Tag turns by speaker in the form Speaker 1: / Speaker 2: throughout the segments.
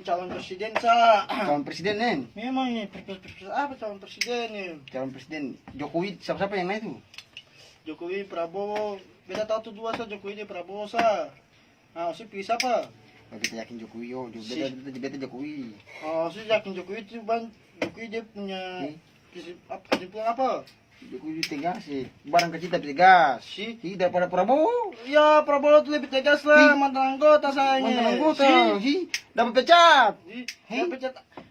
Speaker 1: calon presiden sa.
Speaker 2: Calon presiden nen.
Speaker 1: Memang ini apa calon presiden nih?
Speaker 2: Calon presiden Jokowi siapa yang lain tuh?
Speaker 1: Jokowi, Prabowo. Beta tahu tuh dua sa Jokowi di Prabowo sa. Ah, si pilih siapa?
Speaker 2: Oh, kita yakin Jokowi yo, beta Jokowi.
Speaker 1: Oh, si yakin Jokowi itu Jokowi dia punya kesimpulan apa?
Speaker 2: Jokowi tegas sih, barang kecil tapi tegas.
Speaker 1: Si
Speaker 2: Daripada Prabowo.
Speaker 1: ya Prabowo tuh lebih tegas lah, mantan anggota sayangnya.
Speaker 2: Mantan anggota, dapat pecat.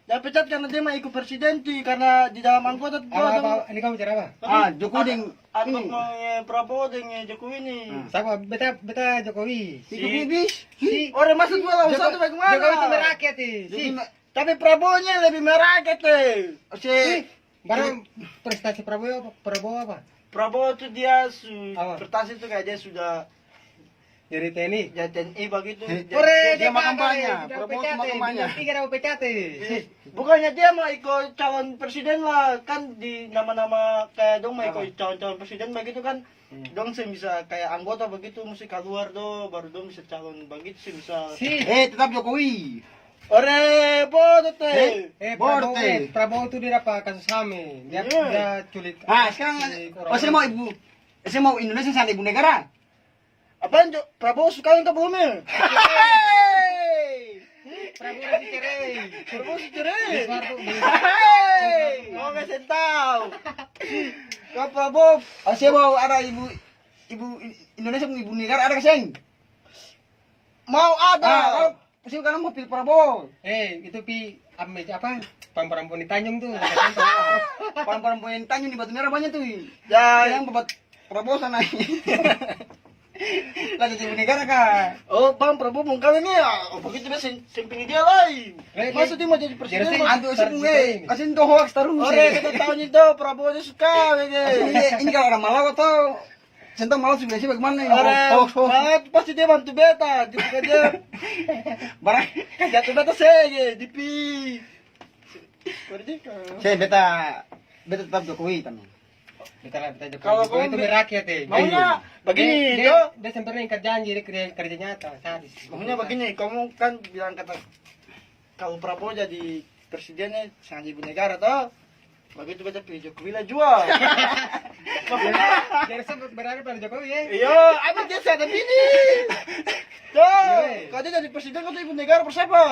Speaker 1: Dia pecat karena dia mau ikut presiden tuh, karena di dalam anggota tuh
Speaker 3: Apa? Ini kamu bicara apa?
Speaker 2: Jokowi deng
Speaker 1: Anggota mau Prabowo dengan Jokowi nih.
Speaker 3: Sama beta Jokowi.
Speaker 2: Jokowi bis.
Speaker 1: Orang maksud gua lah usaha tuh bagaimana?
Speaker 3: Jokowi itu merakyat si.
Speaker 1: Tapi Prabowo-nya lebih merakyat tuh.
Speaker 2: Si
Speaker 3: Barang prestasi Prabowo apa?
Speaker 1: Prabowo tuh dia
Speaker 3: Apa?
Speaker 1: prestasi tuh kayak dia sudah
Speaker 3: Dari TNI.
Speaker 1: jadi TNI begitu.
Speaker 2: dia mau kampanye, Prabowo cuma kampanye.
Speaker 3: Tiga dapat pecat
Speaker 1: Bukannya dia mau ikut calon presiden lah, kan di nama-nama kayak dong mau ikut calon presiden begitu kan. Dong sih bisa kayak anggota begitu mesti keluar tuh baru dong bisa calon begitu sih bisa.
Speaker 3: Si.
Speaker 2: Tetap Jokowi.
Speaker 1: Ore bodoh teh.
Speaker 3: Prabowo itu dia dapat kasus HAM. Dia culik.
Speaker 2: Sekarang saya mau Indonesia sama ibu negara.
Speaker 1: Apaan Prabowo suka yang belum ya?
Speaker 3: Prabowo si cerai.
Speaker 1: Prabowo si cerai. Mau ngasih tahu. Kau Prabowo.
Speaker 2: Saya mau ada ibu Indonesia ibu negara ada keseng.
Speaker 1: Mau ada.
Speaker 2: Saya kan mau pilih Prabowo.
Speaker 3: Itu apa? Pamperempun di Tanjung tuh.
Speaker 2: Perempuan Tanjung di Batu Merah banyak tuh.
Speaker 1: Ya,
Speaker 2: Yang buat Prabowo sana. Lagi ibu negara kah?
Speaker 1: oh Bang Prabowo mau kawin nih ya. Oh begitu dia simping dia lain. Masa dia mau jadi presiden?
Speaker 2: Antu sih kasih tuh hoax terus.
Speaker 1: Ore kita tahu nih tuh Prabowo dia suka
Speaker 2: Ini kalau orang Malang atau Centang Malang sudah sih bagaimana nih?
Speaker 1: Ore, pasti dia bantu beta. Dia
Speaker 2: Barang
Speaker 1: jatuh beta sih, dipi.
Speaker 2: saya beta tetap Jokowi teman.
Speaker 3: Beta Jokowi.
Speaker 1: Kalau
Speaker 3: Jokowi itu merakyat
Speaker 1: maunya begini,
Speaker 3: dia sempurna ingkar janji, dia kerja nyata, sadis.
Speaker 1: Maunya begini, kamu kan bilang kata kalau Prabowo jadi presidennya sangat ibu negara toh. Begitu beta pilih Jokowi lah jual.
Speaker 3: Jadi sempat berada pada Jokowi ya.
Speaker 1: Iya, apa dia sadar ini? Tuh, kalau dia jadi presiden kau ibu negara bersiapa?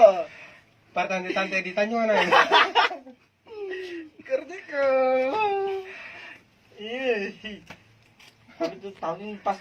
Speaker 3: Para tante di Tanjung mana?
Speaker 1: Kerja kau. Iya. Itu tahun ini pas